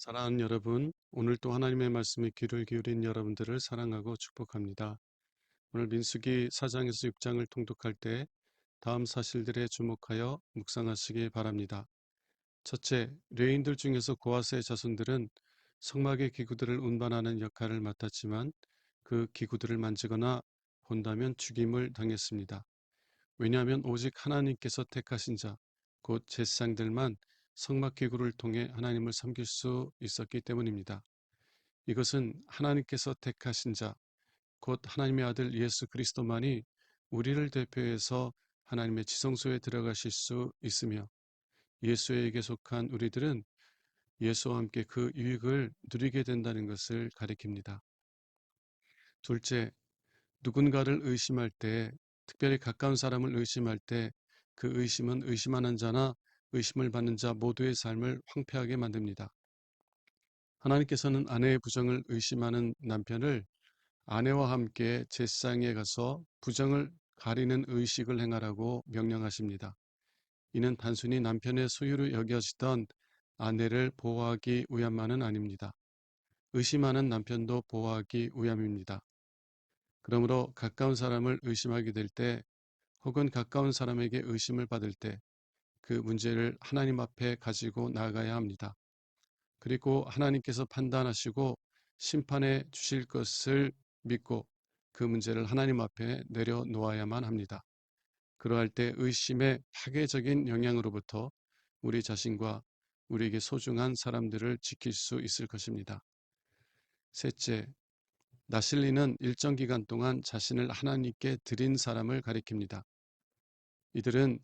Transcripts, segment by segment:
사랑하는 여러분, 오늘 또 하나님의 말씀에 귀를 기울인 여러분들을 사랑하고 축복합니다. 오늘 민수기 4장에서 6장을 통독할 때 다음 사실들에 주목하여 묵상하시기 바랍니다. 첫째, 레위인들 중에서 고하스의 자손들은 성막의 기구들을 운반하는 역할을 맡았지만 그 기구들을 만지거나 본다면 죽임을 당했습니다. 왜냐하면 오직 하나님께서 택하신 자, 곧 제사장들만 성막 기구를 통해 하나님을 섬길 수 있었기 때문입니다. 이것은 하나님께서 택하신 자, 곧 하나님의 아들 예수 그리스도만이 우리를 대표해서 하나님의 지성소에 들어가실 수 있으며 예수에게 속한 우리들은 예수와 함께 그 유익을 누리게 된다는 것을 가리킵니다. 둘째, 누군가를 의심할 때, 특별히 가까운 사람을 의심할 때 그 의심은 의심하는 자나 의심을 받는 자 모두의 삶을 황폐하게 만듭니다. 하나님께서는 아내의 부정을 의심하는 남편을 아내와 함께 제사장에 가서 부정을 가리는 의식을 행하라고 명령하십니다. 이는 단순히 남편의 소유로 여겨지던 아내를 보호하기 위함만은 아닙니다. 의심하는 남편도 보호하기 위함입니다. 그러므로 가까운 사람을 의심하게 될 때 혹은 가까운 사람에게 의심을 받을 때 그 문제를 하나님 앞에 가지고 나아가야 합니다. 그리고 하나님께서 판단하시고 심판해 주실 것을 믿고 그 문제를 하나님 앞에 내려놓아야만 합니다. 그러할 때 의심의 파괴적인 영향으로부터 우리 자신과 우리에게 소중한 사람들을 지킬 수 있을 것입니다. 셋째, 나실리는 일정 기간 동안 자신을 하나님께 드린 사람을 가리킵니다. 이들은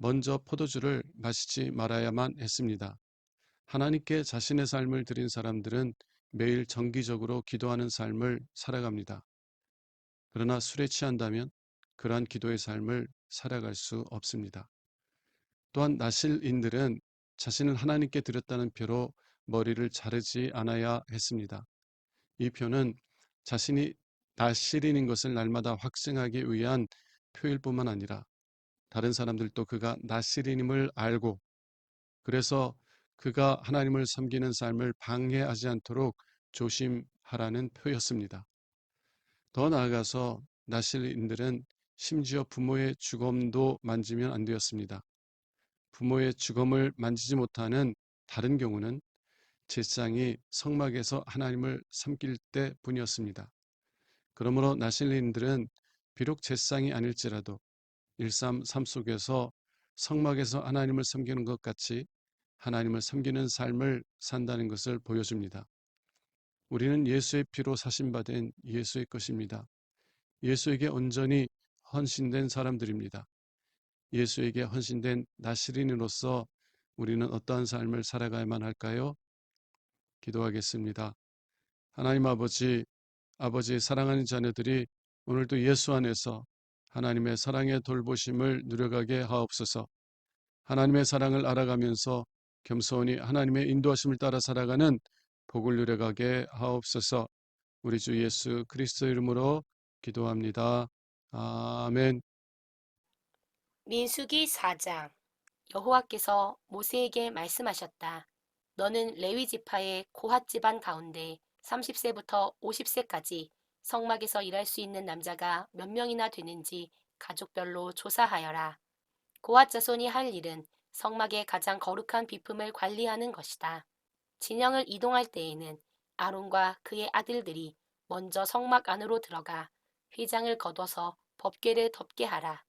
먼저 포도주를 마시지 말아야만 했습니다. 하나님께 자신의 삶을 드린 사람들은 매일 정기적으로 기도하는 삶을 살아갑니다. 그러나 술에 취한다면 그러한 기도의 삶을 살아갈 수 없습니다. 또한 나실인들은 자신을 하나님께 드렸다는 표로 머리를 자르지 않아야 했습니다. 이 표는 자신이 나실인인 것을 날마다 확증하기 위한 표일 뿐만 아니라 다른 사람들도 그가 나실인임을 알고 그래서 그가 하나님을 섬기는 삶을 방해하지 않도록 조심하라는 표였습니다. 더 나아가서 나실인들은 심지어 부모의 주검도 만지면 안 되었습니다. 부모의 주검을 만지지 못하는 다른 경우는 제사장이 성막에서 하나님을 섬길 때뿐이었습니다. 그러므로 나실인들은 비록 제사장이 아닐지라도 일상 삶 속에서 성막에서 하나님을 섬기는 것 같이 하나님을 섬기는 삶을 산다는 것을 보여줍니다. 우리는 예수의 피로 사신받은 예수의 것입니다. 예수에게 온전히 헌신된 사람들입니다. 예수에게 헌신된 나시린으로서 우리는 어떠한 삶을 살아가야만 할까요? 기도하겠습니다. 하나님 아버지, 아버지의 사랑하는 자녀들이 오늘도 예수 안에서 하나님의 사랑의 돌보심을 누려가게 하옵소서. 하나님의 사랑을 알아가면서 겸손히 하나님의 인도하심을 따라 살아가는 복을 누려가게 하옵소서. 우리 주 예수 그리스도 이름으로 기도합니다. 아멘. 민수기 4장. 여호와께서 모세에게 말씀하셨다. 너는 레위 지파의 고핫 집안 가운데 30세부터 50세까지 성막에서 일할 수 있는 남자가 몇 명이나 되는지 가족별로 조사하여라. 고핫 자손이 할 일은 성막의 가장 거룩한 비품을 관리하는 것이다. 진영을 이동할 때에는 아론과 그의 아들들이 먼저 성막 안으로 들어가 휘장을 걷어서 법궤를 덮게 하라.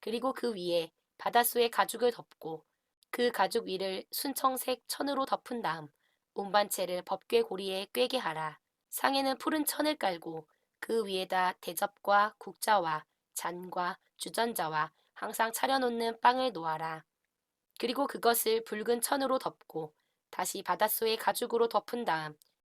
그리고 그 위에 바닷소의 가죽을 덮고 그 가죽 위를 순청색 천으로 덮은 다음 운반체를 법궤 고리에 꿰게 하라. 상에는 푸른 천을 깔고 그 위에다 대접과 국자와 잔과 주전자와 항상 차려놓는 빵을 놓아라. 그리고 그것을 붉은 천으로 덮고 다시 바닷소의 가죽으로 덮은 다음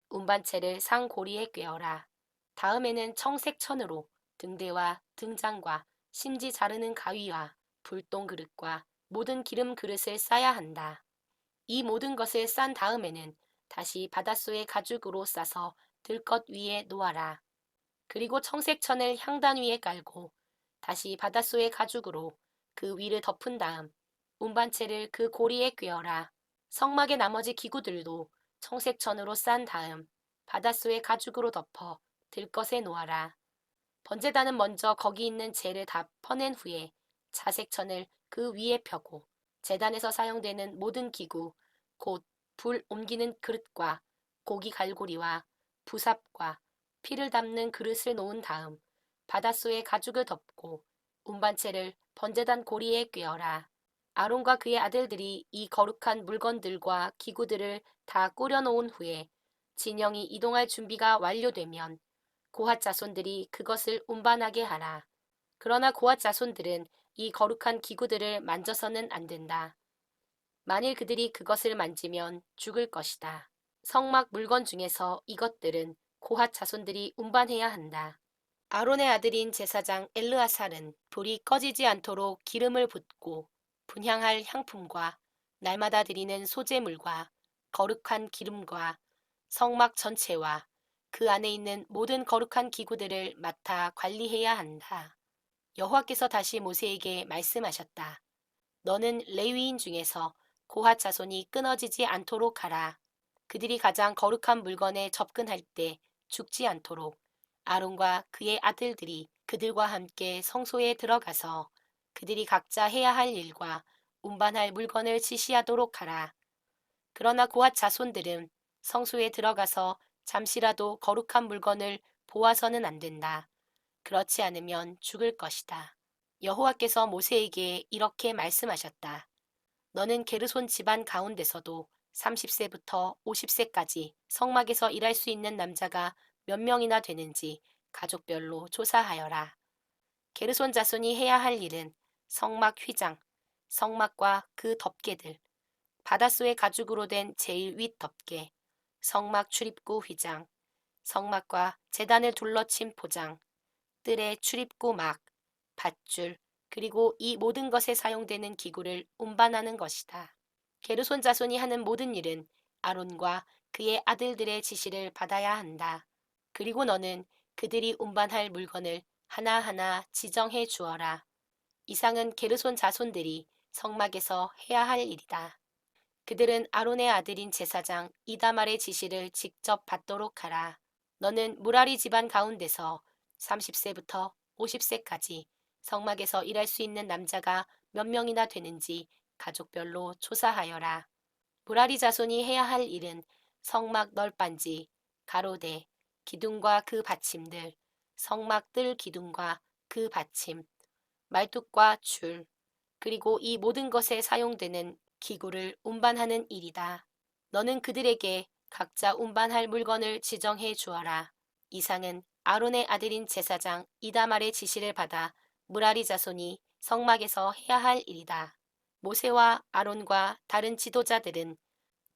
운반체를 상 고리에 꿰어라. 다음에는 청색 천으로 등대와 등잔과 심지 자르는 가위와 불똥 그릇과 모든 기름 그릇을 싸야 한다. 이 모든 것을 싼 다음에는 다시 바닷소의 가죽으로 싸서 들것 위에 놓아라. 그리고 청색 천을 향단 위에 깔고 다시 바닷소의 가죽으로 그 위를 덮은 다음 운반체를 그 고리에 꿰어라. 성막의 나머지 기구들도 청색천으로 싼 다음 바닷소의 가죽으로 덮어 들것에 놓아라. 번제단은 먼저 거기 있는 재를 다 퍼낸 후에 자색천을 그 위에 펴고 제단에서 사용되는 모든 기구, 곧 불 옮기는 그릇과 고기 갈고리와 부삽과 피를 담는 그릇을 놓은 다음 바닷소에 가죽을 덮고 운반체를 번제단 고리에 꿰어라. 아론과 그의 아들들이 이 거룩한 물건들과 기구들을 다 꾸려놓은 후에 진영이 이동할 준비가 완료되면 고핫 자손들이 그것을 운반하게 하라. 그러나 고핫 자손들은 이 거룩한 기구들을 만져서는 안 된다. 만일 그들이 그것을 만지면 죽을 것이다. 성막 물건 중에서 이것들은 고핫 자손들이 운반해야 한다. 아론의 아들인 제사장 엘르아살은 불이 꺼지지 않도록 기름을 붓고 분향할 향품과 날마다 드리는 소제물과 거룩한 기름과 성막 전체와 그 안에 있는 모든 거룩한 기구들을 맡아 관리해야 한다. 여호와께서 다시 모세에게 말씀하셨다. 너는 레위인 중에서 고핫 자손이 끊어지지 않도록 하라. 그들이 가장 거룩한 물건에 접근할 때 죽지 않도록 아론과 그의 아들들이 그들과 함께 성소에 들어가서 그들이 각자 해야 할 일과 운반할 물건을 지시하도록 하라. 그러나 고핫 자손들은 성소에 들어가서 잠시라도 거룩한 물건을 보아서는 안 된다. 그렇지 않으면 죽을 것이다. 여호와께서 모세에게 이렇게 말씀하셨다. 너는 게르손 집안 가운데서도 30세부터 50세까지 성막에서 일할 수 있는 남자가 몇 명이나 되는지 가족별로 조사하여라. 게르손 자손이 해야 할 일은 성막 휘장, 성막과 그 덮개들, 바닷소의 가죽으로 된 제일 윗 덮개, 성막 출입구 휘장, 성막과 제단을 둘러친 포장, 뜰의 출입구 막, 밧줄, 그리고 이 모든 것에 사용되는 기구를 운반하는 것이다. 게르손 자손이 하는 모든 일은 아론과 그의 아들들의 지시를 받아야 한다. 그리고 너는 그들이 운반할 물건을 하나하나 지정해 주어라. 이상은 게르손 자손들이 성막에서 해야 할 일이다. 그들은 아론의 아들인 제사장 이다말의 지시를 직접 받도록 하라. 너는 무라리 집안 가운데서 30세부터 50세까지 성막에서 일할 수 있는 남자가 몇 명이나 되는지 가족별로 조사하여라. 무라리 자손이 해야 할 일은 성막 널빤지, 가로대, 기둥과 그 받침들, 성막 뜰 기둥과 그 받침, 말뚝과 줄, 그리고 이 모든 것에 사용되는 기구를 운반하는 일이다. 너는 그들에게 각자 운반할 물건을 지정해 주어라. 이상은 아론의 아들인 제사장 이다말의 지시를 받아 무라리 자손이 성막에서 해야 할 일이다. 모세와 아론과 다른 지도자들은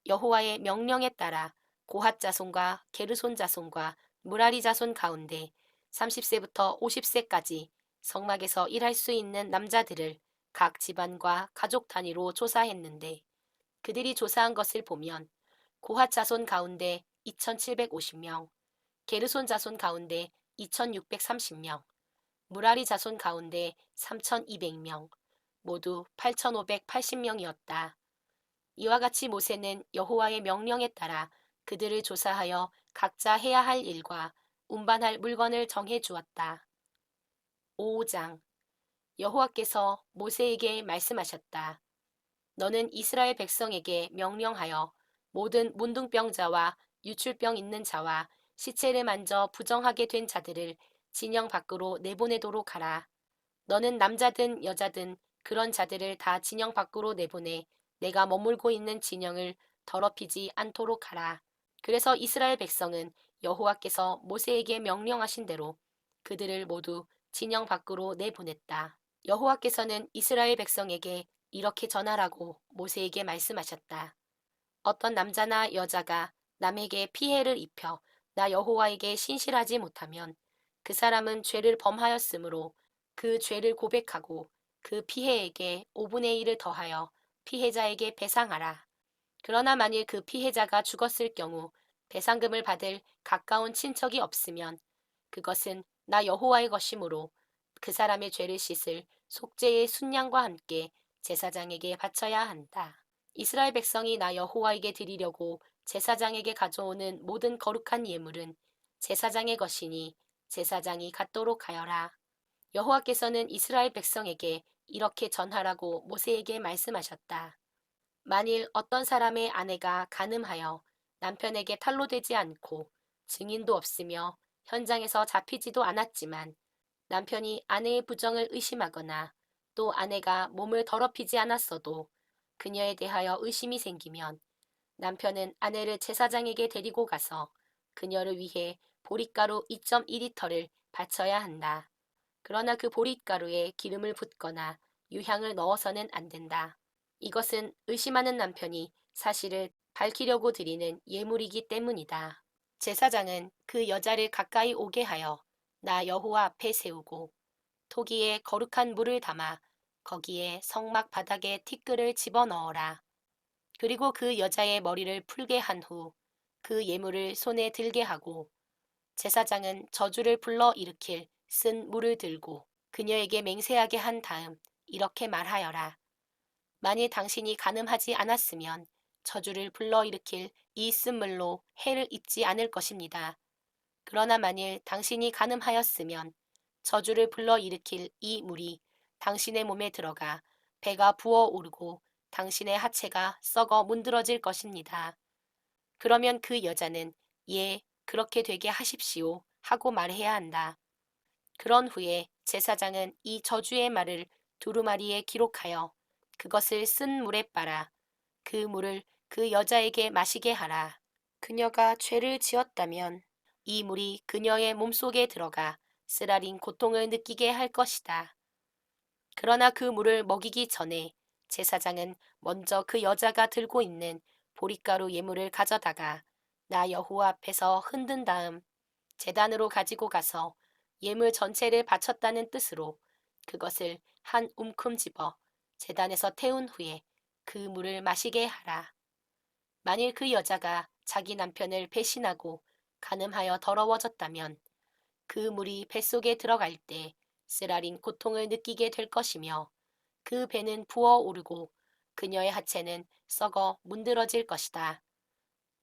여호와의 명령에 따라 고핫 자손과 게르손 자손과 무라리 자손 가운데 30세부터 50세까지 성막에서 일할 수 있는 남자들을 각 집안과 가족 단위로 조사했는데 그들이 조사한 것을 보면 고핫 자손 가운데 2,750명, 게르손 자손 가운데 2,630명, 무라리 자손 가운데 3,200명, 모두 8,580명이었다. 이와 같이 모세는 여호와의 명령에 따라 그들을 조사하여 각자 해야 할 일과 운반할 물건을 정해 주었다. 5장 여호와께서 모세에게 말씀하셨다. 너는 이스라엘 백성에게 명령하여 모든 문둥병자와 유출병 있는 자와 시체를 만져 부정하게 된 자들을 진영 밖으로 내보내도록 하라. 너는 남자든 여자든 그런 자들을 다 진영 밖으로 내보내 내가 머물고 있는 진영을 더럽히지 않도록 하라. 그래서 이스라엘 백성은 여호와께서 모세에게 명령하신 대로 그들을 모두 진영 밖으로 내보냈다. 여호와께서는 이스라엘 백성에게 이렇게 전하라고 모세에게 말씀하셨다. 어떤 남자나 여자가 남에게 피해를 입혀 나 여호와에게 신실하지 못하면 그 사람은 죄를 범하였으므로 그 죄를 고백하고 그 피해에게 5분의 1을 더하여 피해자에게 배상하라. 그러나 만일 그 피해자가 죽었을 경우 배상금을 받을 가까운 친척이 없으면 그것은 나 여호와의 것이므로 그 사람의 죄를 씻을 속죄의 순양과 함께 제사장에게 바쳐야 한다. 이스라엘 백성이 나 여호와에게 드리려고 제사장에게 가져오는 모든 거룩한 예물은 제사장의 것이니 제사장이 갖도록 하여라. 여호와께서는 이스라엘 백성에게 이렇게 전하라고 모세에게 말씀하셨다. 만일 어떤 사람의 아내가 간음하여 남편에게 탄로되지 않고 증인도 없으며 현장에서 잡히지도 않았지만 남편이 아내의 부정을 의심하거나 또 아내가 몸을 더럽히지 않았어도 그녀에 대하여 의심이 생기면 남편은 아내를 제사장에게 데리고 가서 그녀를 위해 보릿가루 2.2리터를 바쳐야 한다. 그러나 그 보릿가루에 기름을 붓거나 유향을 넣어서는 안 된다. 이것은 의심하는 남편이 사실을 밝히려고 드리는 예물이기 때문이다. 제사장은 그 여자를 가까이 오게 하여 나 여호와 앞에 세우고 토기에 거룩한 물을 담아 거기에 성막 바닥에 티끌을 집어넣어라. 그리고 그 여자의 머리를 풀게 한 후 그 예물을 손에 들게 하고 제사장은 저주를 불러 일으킬 쓴 물을 들고 그녀에게 맹세하게 한 다음 이렇게 말하여라. 만일 당신이 간음하지 않았으면 저주를 불러 일으킬 이 쓴물로 해를 입지 않을 것입니다. 그러나 만일 당신이 간음하였으면 저주를 불러 일으킬 이 물이 당신의 몸에 들어가 배가 부어오르고 당신의 하체가 썩어 문드러질 것입니다. 그러면 그 여자는 예, 그렇게 되게 하십시오 하고 말해야 한다. 그런 후에 제사장은 이 저주의 말을 두루마리에 기록하여 그것을 쓴 물에 빨아 그 물을 그 여자에게 마시게 하라. 그녀가 죄를 지었다면 이 물이 그녀의 몸속에 들어가 쓰라린 고통을 느끼게 할 것이다. 그러나 그 물을 먹이기 전에 제사장은 먼저 그 여자가 들고 있는 보릿가루 예물을 가져다가 나 여호와 앞에서 흔든 다음 제단으로 가지고 가서 예물 전체를 바쳤다는 뜻으로 그것을 한 움큼 집어 제단에서 태운 후에 그 물을 마시게 하라. 만일 그 여자가 자기 남편을 배신하고 간음하여 더러워졌다면 그 물이 뱃속에 들어갈 때 쓰라린 고통을 느끼게 될 것이며 그 배는 부어오르고 그녀의 하체는 썩어 문드러질 것이다.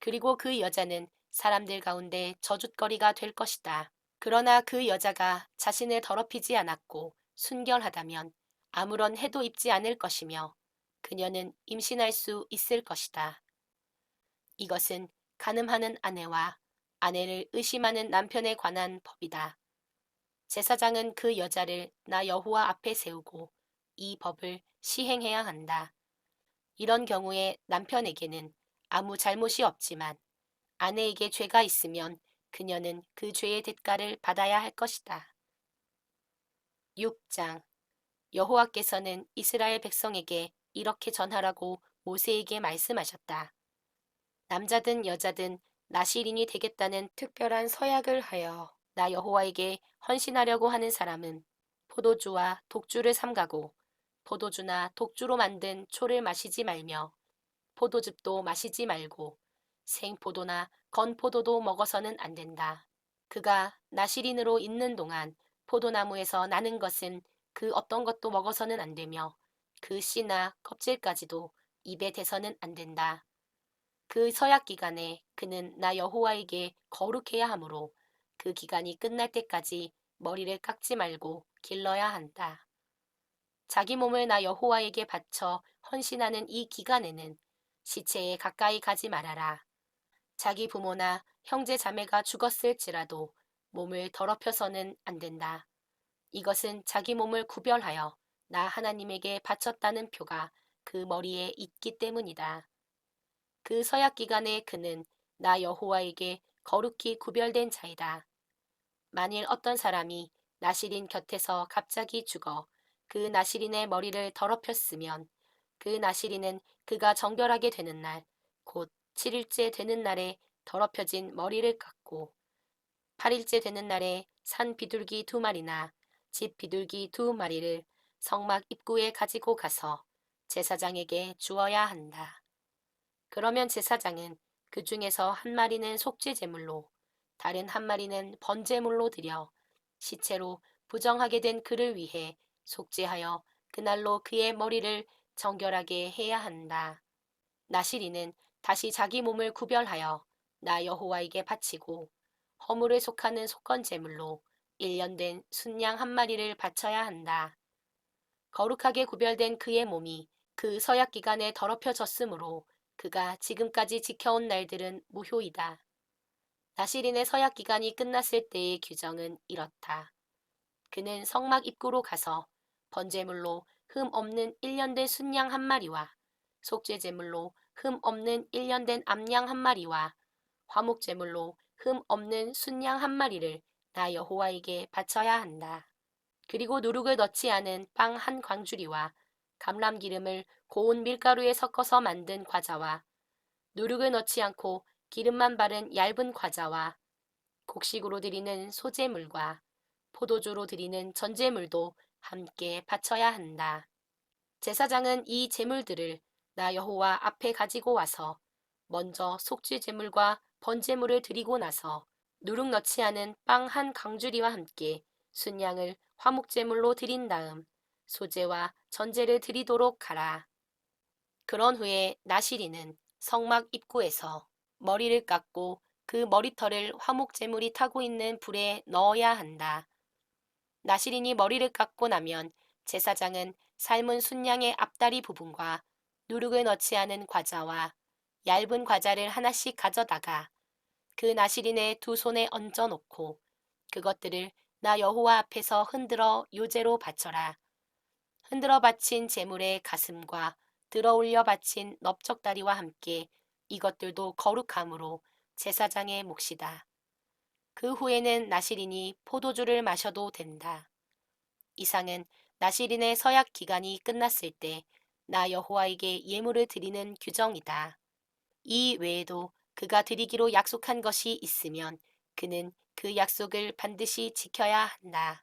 그리고 그 여자는 사람들 가운데 저주거리가 될 것이다. 그러나 그 여자가 자신을 더럽히지 않았고 순결하다면 아무런 해도 입지 않을 것이며 그녀는 임신할 수 있을 것이다. 이것은 간음하는 아내와 아내를 의심하는 남편에 관한 법이다. 제사장은 그 여자를 나 여호와 앞에 세우고 이 법을 시행해야 한다. 이런 경우에 남편에게는 아무 잘못이 없지만 아내에게 죄가 있으면 그녀는 그 죄의 대가를 받아야 할 것이다. 6장 여호와께서는 이스라엘 백성에게 이렇게 전하라고 모세에게 말씀하셨다. 남자든 여자든 나시린이 되겠다는 특별한 서약을 하여 나 여호와에게 헌신하려고 하는 사람은 포도주와 독주를 삼가고 포도주나 독주로 만든 초를 마시지 말며 포도즙도 마시지 말고 생포도나 건포도도 먹어서는 안 된다. 그가 나시린으로 있는 동안 포도나무에서 나는 것은 그 어떤 것도 먹어서는 안 되며 그 씨나 껍질까지도 입에 대서는 안 된다. 그 서약 기간에 그는 나 여호와에게 거룩해야 하므로 그 기간이 끝날 때까지 머리를 깎지 말고 길러야 한다. 자기 몸을 나 여호와에게 바쳐 헌신하는 이 기간에는 시체에 가까이 가지 말아라. 자기 부모나 형제 자매가 죽었을지라도 몸을 더럽혀서는 안 된다. 이것은 자기 몸을 구별하여 나 하나님에게 바쳤다는 표가 그 머리에 있기 때문이다. 그 서약 기간에 그는 나 여호와에게 거룩히 구별된 자이다. 만일 어떤 사람이 나시린 곁에서 갑자기 죽어 그 나시린의 머리를 더럽혔으면 그 나시린은 그가 정결하게 되는 날, 곧 7일째 되는 날에 더럽혀진 머리를 깎고 8일째 되는 날에 산 비둘기 2마리나 집 비둘기 2마리를 성막 입구에 가지고 가서 제사장에게 주어야 한다. 그러면 제사장은 그 중에서 한 마리는 속죄 제물로 다른 한 마리는 번제물로 드려 시체로 부정하게 된 그를 위해 속죄하여 그날로 그의 머리를 정결하게 해야 한다. 나시리는 다시 자기 몸을 구별하여 나 여호와에게 바치고 허물에 속하는 속건 제물로 1년 된 순양 한 마리를 바쳐야 한다. 거룩하게 구별된 그의 몸이 그 서약 기간에 더럽혀졌으므로 그가 지금까지 지켜온 날들은 무효이다. 나시린의 서약 기간이 끝났을 때의 규정은 이렇다. 그는 성막 입구로 가서 번제물로 흠 없는 1년 된 순양 한 마리와 속죄 제물로 흠 없는 1년 된 암양 한 마리와 화목 제물로 흠 없는 순양 한 마리를 나 여호와에게 바쳐야 한다. 그리고 누룩을 넣지 않은 빵 한 광주리와 감람기름을 고운 밀가루에 섞어서 만든 과자와 누룩을 넣지 않고 기름만 바른 얇은 과자와 곡식으로 드리는 소제물과 포도주로 드리는 전제물도 함께 바쳐야 한다. 제사장은 이 제물들을 나 여호와 앞에 가지고 와서 먼저 속죄 제물과 번제물을 드리고 나서 누룩 넣지 않은 빵 한 강주리와 함께 순양을 화목 제물로 드린 다음 소제와 전제를 드리도록 하라. 그런 후에 나시리는 성막 입구에서 머리를 깎고 그 머리털을 화목 제물이 타고 있는 불에 넣어야 한다. 나시린이 머리를 깎고 나면 제사장은 삶은 순양의 앞다리 부분과 누룩을 넣지 않은 과자와 얇은 과자를 하나씩 가져다가 그 나시린의 두 손에 얹어 놓고 그것들을 나 여호와 앞에서 흔들어 요제로 바쳐라. 흔들어 바친 제물의 가슴과 들어 올려 바친 넓적다리와 함께 이것들도 거룩함으로 제사장의 몫이다. 그 후에는 나시린이 포도주를 마셔도 된다. 이상은 나시린의 서약 기간이 끝났을 때 나 여호와에게 예물을 드리는 규정이다. 이 외에도 그가 드리기로 약속한 것이 있으면 그는 그 약속을 반드시 지켜야 한다.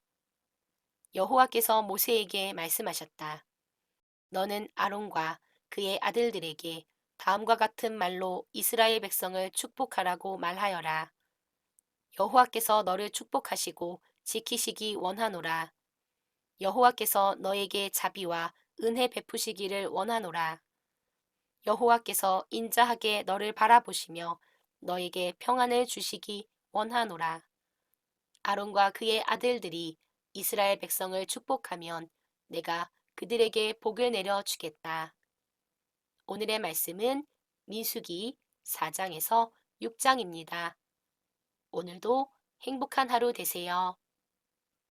여호와께서 모세에게 말씀하셨다. 너는 아론과 그의 아들들에게 다음과 같은 말로 이스라엘 백성을 축복하라고 말하여라. 여호와께서 너를 축복하시고 지키시기 원하노라. 여호와께서 너에게 자비와 은혜 베푸시기를 원하노라. 여호와께서 인자하게 너를 바라보시며 너에게 평안을 주시기 원하노라. 아론과 그의 아들들이 이스라엘 백성을 축복하면 내가 그들에게 복을 내려 주겠다. 오늘의 말씀은 민수기 4장에서 6장입니다. 오늘도 행복한 하루 되세요.